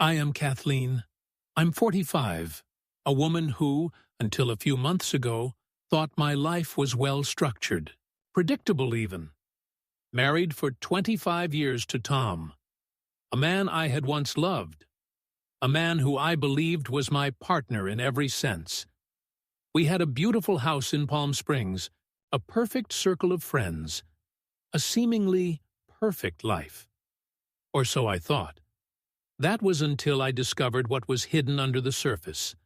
I am Kathleen. I'm 45, a woman who, until a few months ago, thought my life was well structured, predictable even. Married for 25 years to Tom, a man I had once loved, a man who I believed was my partner in every sense. We had a beautiful house in Palm Springs, a perfect circle of friends, a seemingly perfect life. Or so I thought. That was until I discovered what was hidden under the surface,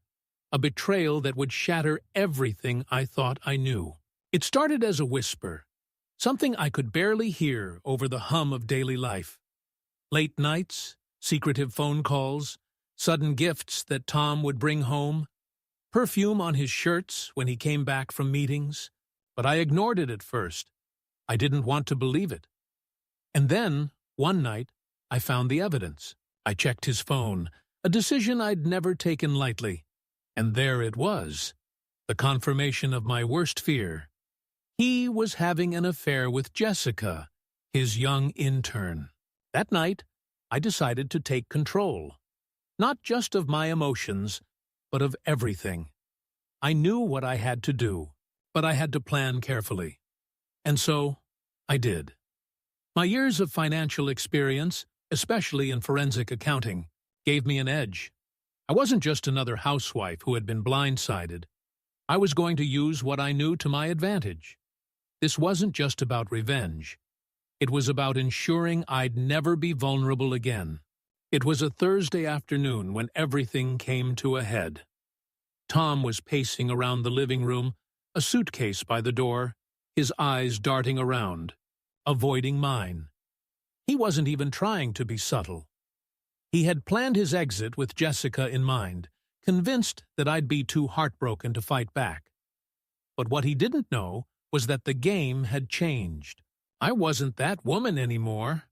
a betrayal that would shatter everything I thought I knew. It started as a whisper, something I could barely hear over the hum of daily life. Late nights, secretive phone calls, sudden gifts that Tom would bring home, perfume on his shirts when he came back from meetings. But I ignored it at first. I didn't want to believe it. And then, one night, I found the evidence. I checked his phone, a decision I'd never taken lightly. And there it was, the confirmation of my worst fear. He was having an affair with Jessica, his young intern. That night, I decided to take control, not just of my emotions, but of everything. I knew what I had to do, but I had to plan carefully. And so, I did. My years of financial experience, especially in forensic accounting, gave me an edge. I wasn't just another housewife who had been blindsided. I was going to use what I knew to my advantage. This wasn't just about revenge. It was about ensuring I'd never be vulnerable again. It was a Thursday afternoon when everything came to a head. Tom was pacing around the living room, a suitcase by the door, his eyes darting around, avoiding mine. He wasn't even trying to be subtle. He had planned his exit with Jessica in mind, convinced that I'd be too heartbroken to fight back. But what he didn't know was that the game had changed. I wasn't that woman anymore.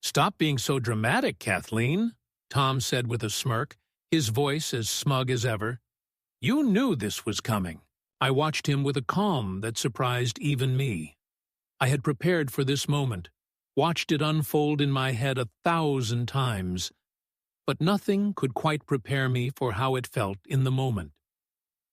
"Stop being so dramatic, Kathleen," Tom said with a smirk, his voice as smug as ever. "You knew this was coming." I watched him with a calm that surprised even me. I had prepared for this moment, watched it unfold in my head 1,000 times, but nothing could quite prepare me for how it felt in the moment.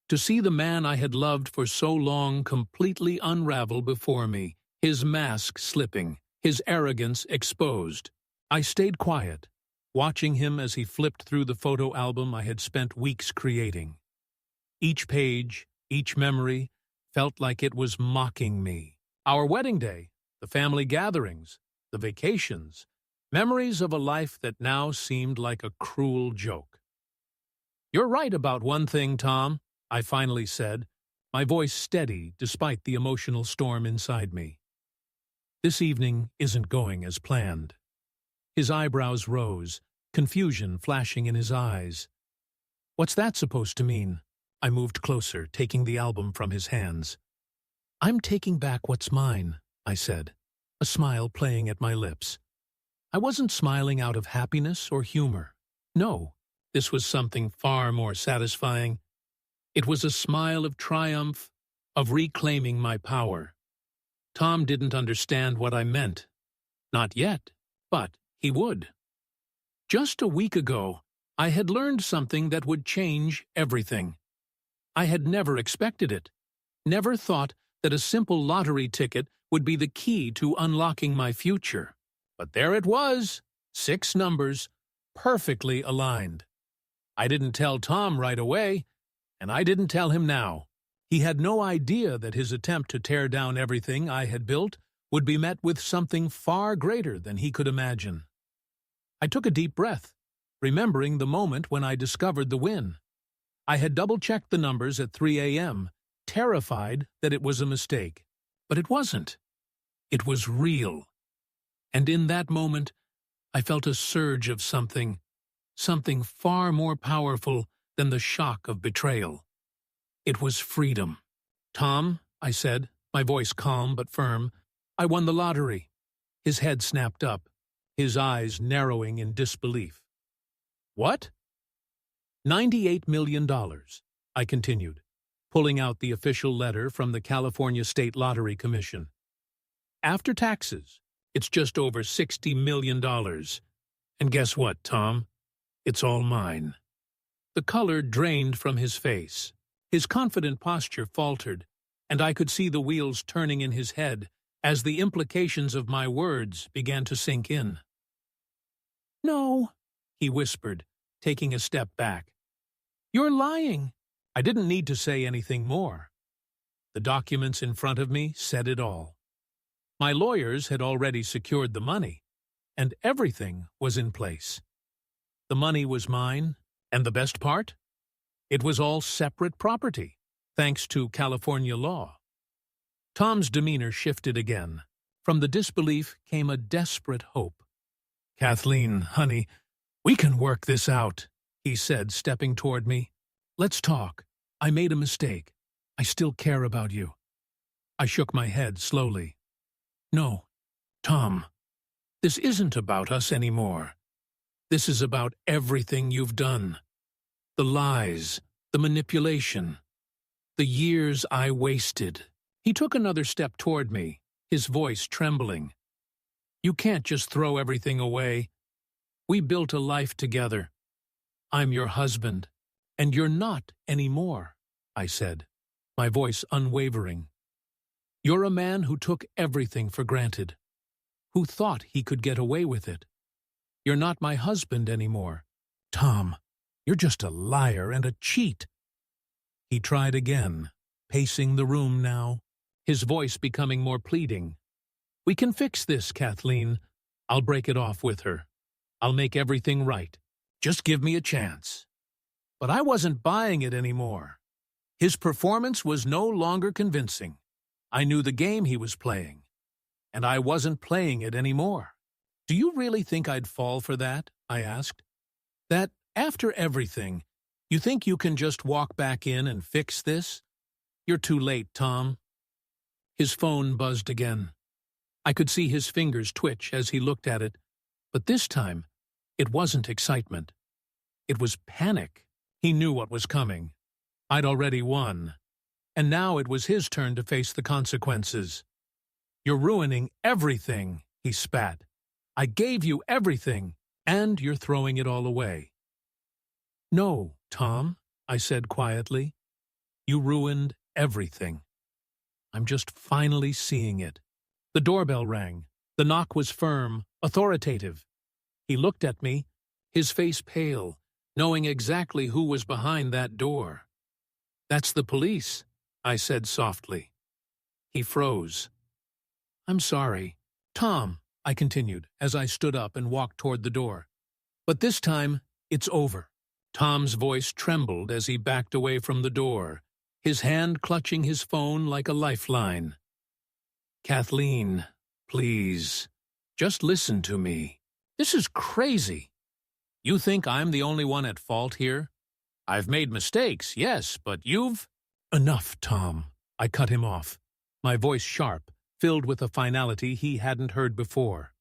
To see the man I had loved for so long completely unravel before me, his mask slipping, his arrogance exposed. I stayed quiet, watching him as he flipped through the photo album I had spent weeks creating. Each page, each memory, felt like it was mocking me. Our wedding day, the family gatherings, the vacations, memories of a life that now seemed like a cruel joke. "You're right about one thing, Tom," I finally said, my voice steady despite the emotional storm inside me. "This evening isn't going as planned." His eyebrows rose, confusion flashing in his eyes. "What's that supposed to mean?" I moved closer, taking the album from his hands. "I'm taking back what's mine," I said, a smile playing at my lips. I wasn't smiling out of happiness or humor. No, this was something far more satisfying. It was a smile of triumph, of reclaiming my power. Tom didn't understand what I meant. Not yet, but he would. Just a week ago, I had learned something that would change everything. I had never expected it, never thought that a simple lottery ticket would be the key to unlocking my future. But there it was, 6 numbers, perfectly aligned. I didn't tell Tom right away, and I didn't tell him now. He had no idea that his attempt to tear down everything I had built would be met with something far greater than he could imagine. I took a deep breath, remembering the moment when I discovered the win. I had double-checked the numbers at 3 a.m., terrified that it was a mistake. But it wasn't. It was real. And in that moment, I felt a surge of something far more powerful than the shock of betrayal. It was freedom. "Tom," I said, my voice calm but firm, "I won the lottery." His head snapped up, his eyes narrowing in disbelief. "What?" $98 million, I continued, pulling out the official letter from the California State Lottery Commission. "After taxes, it's just over $60 million. And guess what, Tom? It's all mine." The color drained from his face. His confident posture faltered, and I could see the wheels turning in his head as the implications of my words began to sink in. "No," he whispered, taking a step back. "You're lying." I didn't need to say anything more. The documents in front of me said it all. My lawyers had already secured the money, and everything was in place. The money was mine, and the best part? It was all separate property, thanks to California law. Tom's demeanor shifted again. From the disbelief came a desperate hope. "Kathleen, honey, we can work this out," he said, stepping toward me. "Let's talk. I made a mistake. I still care about you." I shook my head slowly. "No, Tom, this isn't about us anymore. This is about everything you've done. The lies, the manipulation, the years I wasted." He took another step toward me, his voice trembling. "You can't just throw everything away. We built a life together. I'm your husband, and you're not anymore," I said, my voice unwavering. "You're a man who took everything for granted, who thought he could get away with it. You're not my husband anymore. Tom, you're just a liar and a cheat." He tried again, pacing the room now, his voice becoming more pleading. "We can fix this, Kathleen. I'll break it off with her. I'll make everything right. Just give me a chance." But I wasn't buying it anymore. His performance was no longer convincing. I knew the game he was playing, and I wasn't playing it anymore. "Do you really think I'd fall for that?" I asked. "That, after everything, you think you can just walk back in and fix this? You're too late, Tom." His phone buzzed again. I could see his fingers twitch as he looked at it, but this time, it wasn't excitement. It was panic. He knew what was coming. I'd already won, and now it was his turn to face the consequences. "You're ruining everything," he spat. "I gave you everything, and you're throwing it all away." "No, Tom," I said quietly. "You ruined everything. I'm just finally seeing it." The doorbell rang. The knock was firm, authoritative. He looked at me, his face pale, knowing exactly who was behind that door. "That's the police," I said softly. He froze. "I'm sorry. Tom," I continued as I stood up and walked toward the door. "But this time, it's over." Tom's voice trembled as he backed away from the door, his hand clutching his phone like a lifeline. "Kathleen, please, just listen to me. This is crazy. You think I'm the only one at fault here? I've made mistakes, yes, but you've—" "Enough, Tom," I cut him off, my voice sharp, filled with a finality he hadn't heard before.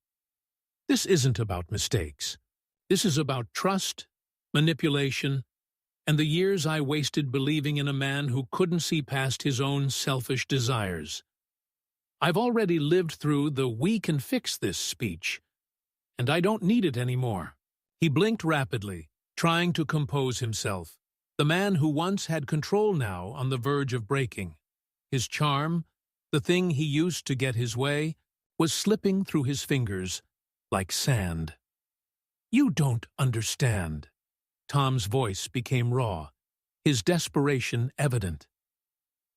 "This isn't about mistakes. This is about trust, manipulation, and the years I wasted believing in a man who couldn't see past his own selfish desires. I've already lived through the 'we can fix this' speech, and I don't need it anymore." He blinked rapidly, trying to compose himself. The man who once had control now on the verge of breaking. His charm, the thing he used to get his way, was slipping through his fingers like sand. "You don't understand." Tom's voice became raw, his desperation evident.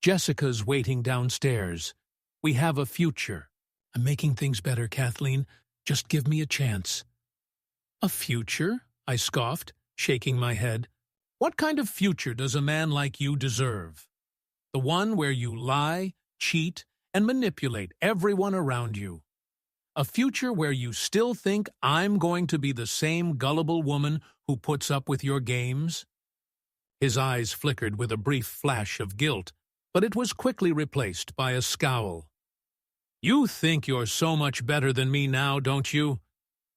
"Jessica's waiting downstairs. We have a future. I'm making things better, Kathleen. Just give me a chance." "A future?" I scoffed, shaking my head. "What kind of future does a man like you deserve? The one where you lie, cheat, and manipulate everyone around you. A future where you still think I'm going to be the same gullible woman who puts up with your games?" His eyes flickered with a brief flash of guilt, but it was quickly replaced by a scowl. "You think you're so much better than me now, don't you?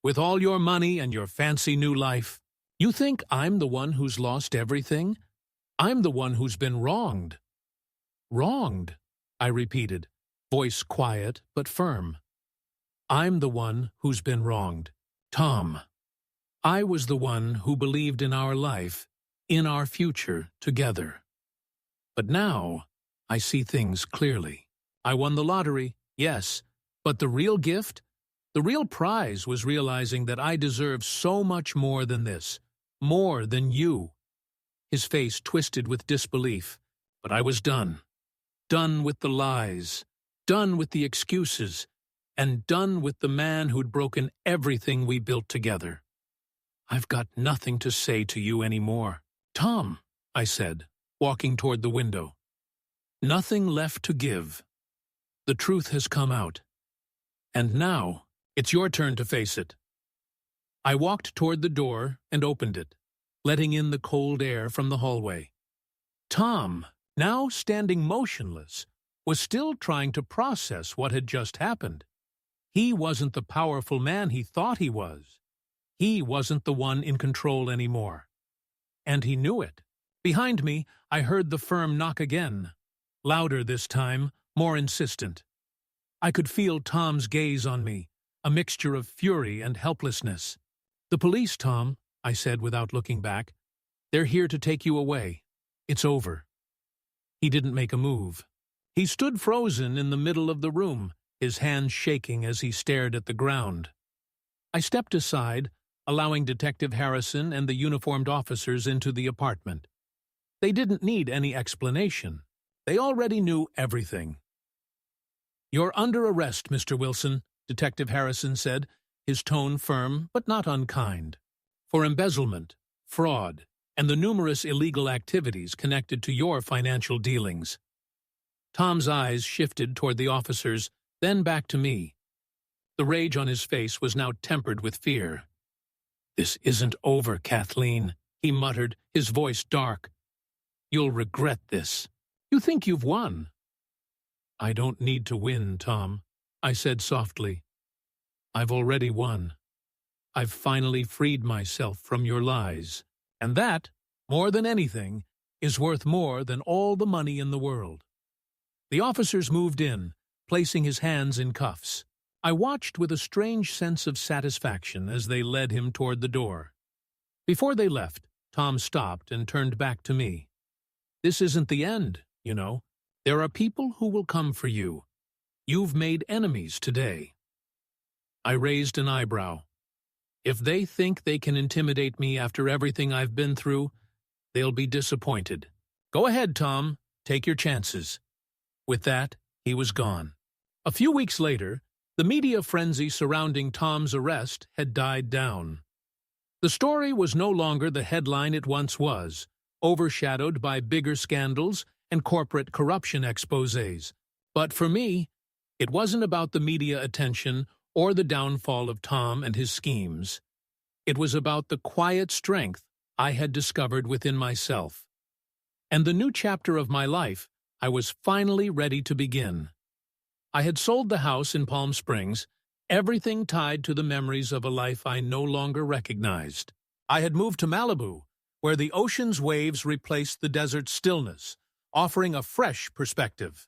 With all your money and your fancy new life. You think I'm the one who's lost everything? I'm the one who's been wronged." "Wronged?" I repeated, voice quiet but firm. "I'm the one who's been wronged. Tom." I was the one who believed in our life, in our future together. But now, I see things clearly. I won the lottery, yes, but the real gift, the real prize was realizing that I deserve so much more than this, more than you. His face twisted with disbelief, but I was done. Done with the lies, done with the excuses, and done with the man who'd broken everything we built together. I've got nothing to say to you anymore. Tom, I said, walking toward the window. Nothing left to give. The truth has come out. And now, it's your turn to face it. I walked toward the door and opened it, letting in the cold air from the hallway. Tom, now standing motionless, was still trying to process what had just happened. He wasn't the powerful man he thought he was. He wasn't the one in control anymore. And he knew it. Behind me, I heard the firm knock again. Louder this time, more insistent. I could feel Tom's gaze on me, a mixture of fury and helplessness. "The police, Tom," I said without looking back. "They're here to take you away. It's over." He didn't make a move. He stood frozen in the middle of the room, his hands shaking as he stared at the ground. I stepped aside, allowing Detective Harrison and the uniformed officers into the apartment. They didn't need any explanation. They already knew everything. "You're under arrest, Mr. Wilson," Detective Harrison said, his tone firm but not unkind, "for embezzlement, fraud, and the numerous illegal activities connected to your financial dealings." Tom's eyes shifted toward the officers, then back to me. The rage on his face was now tempered with fear. "This isn't over, Kathleen," he muttered, his voice dark. "You'll regret this. You think you've won." "I don't need to win, Tom," I said softly. "I've already won. I've finally freed myself from your lies, and that, more than anything, is worth more than all the money in the world." The officers moved in, placing his hands in cuffs. I watched with a strange sense of satisfaction as they led him toward the door. Before they left, Tom stopped and turned back to me. "This isn't the end, you know. There are people who will come for you. You've made enemies today." I raised an eyebrow. "If they think they can intimidate me after everything I've been through, they'll be disappointed. Go ahead, Tom. Take your chances." With that, he was gone. A few weeks later, the media frenzy surrounding Tom's arrest had died down. The story was no longer the headline it once was, overshadowed by bigger scandals and corporate corruption exposés. But for me, it wasn't about the media attention or the downfall of Tom and his schemes. It was about the quiet strength I had discovered within myself. And the new chapter of my life I was finally ready to begin. I had sold the house in Palm Springs, everything tied to the memories of a life I no longer recognized. I had moved to Malibu, where the ocean's waves replaced the desert's stillness, offering a fresh perspective.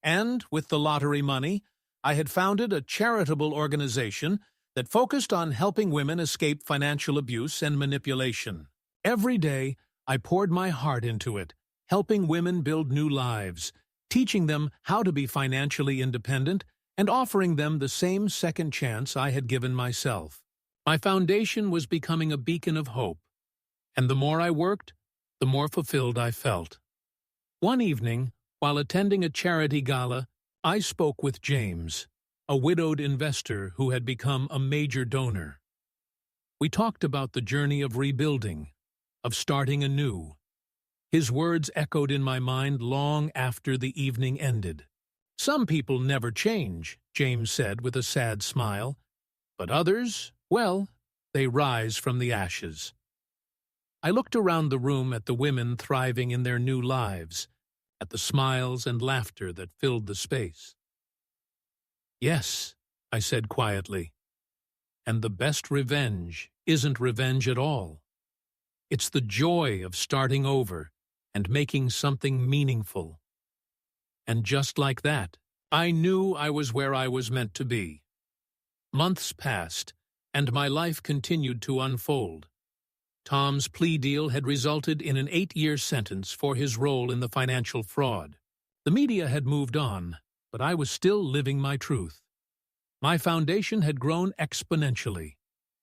And, with the lottery money, I had founded a charitable organization that focused on helping women escape financial abuse and manipulation. Every day, I poured my heart into it, helping women build new lives, teaching them how to be financially independent, and offering them the same second chance I had given myself. My foundation was becoming a beacon of hope, and the more I worked, the more fulfilled I felt. One evening, while attending a charity gala, I spoke with James, a widowed investor who had become a major donor. We talked about the journey of rebuilding, of starting anew. His words echoed in my mind long after the evening ended. "Some people never change," James said with a sad smile. "But others, well, they rise from the ashes." I looked around the room at the women thriving in their new lives, at the smiles and laughter that filled the space. "Yes," I said quietly, "and the best revenge isn't revenge at all. It's the joy of starting over and making something meaningful." And just like that, I knew I was where I was meant to be. Months passed, and my life continued to unfold. Tom's plea deal had resulted in an 8-year sentence for his role in the financial fraud. The media had moved on, but I was still living my truth. My foundation had grown exponentially,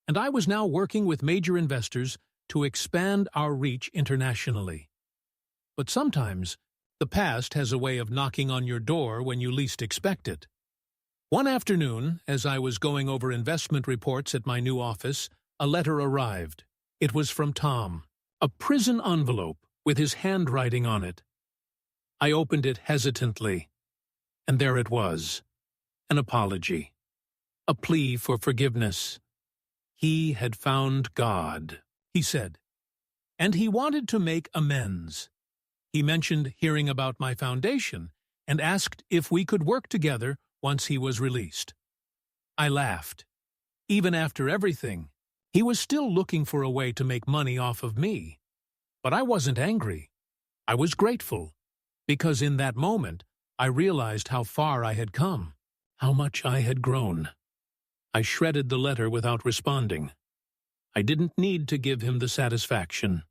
and I was now working with major investors to expand our reach internationally. But sometimes, the past has a way of knocking on your door when you least expect it. One afternoon, as I was going over investment reports at my new office, a letter arrived. It was from Tom, a prison envelope with his handwriting on it. I opened it hesitantly, and there it was, an apology, a plea for forgiveness. He had found God, he said, and he wanted to make amends. He mentioned hearing about my foundation and asked if we could work together once he was released. I laughed. Even after everything, he was still looking for a way to make money off of me. But I wasn't angry. I was grateful, because in that moment, I realized how far I had come, how much I had grown. I shredded the letter without responding. I didn't need to give him the satisfaction.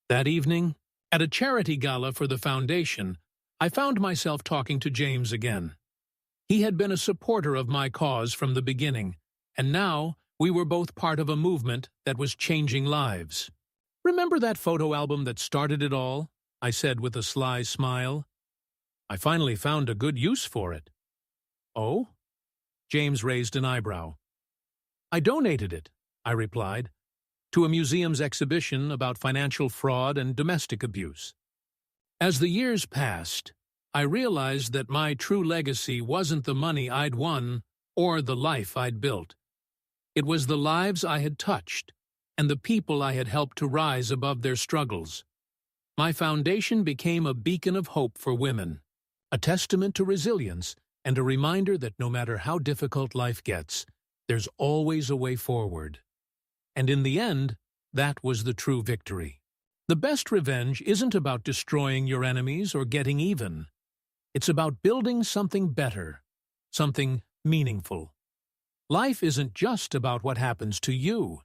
That evening, at a charity gala for the foundation, I found myself talking to James again. He had been a supporter of my cause from the beginning, and now we were both part of a movement that was changing lives. "Remember that photo album that started it all?" I said with a sly smile. "I finally found a good use for it." "Oh?" James raised an eyebrow. "I donated it," I replied, "to a museum's exhibition about financial fraud and domestic abuse." As the years passed, I realized that my true legacy wasn't the money I'd won or the life I'd built. It was the lives I had touched and the people I had helped to rise above their struggles. My foundation became a beacon of hope for women, a testament to resilience and a reminder that no matter how difficult life gets, there's always a way forward. And in the end, that was the true victory. The best revenge isn't about destroying your enemies or getting even. It's about building something better, something meaningful. Life isn't just about what happens to you.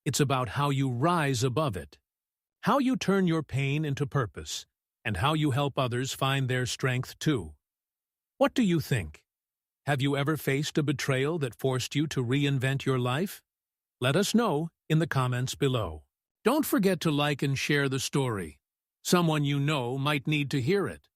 It's about how you rise above it, how you turn your pain into purpose, and how you help others find their strength too. What do you think? Have you ever faced a betrayal that forced you to reinvent your life? Let us know in the comments below. Don't forget to like and share the story. Someone you know might need to hear it.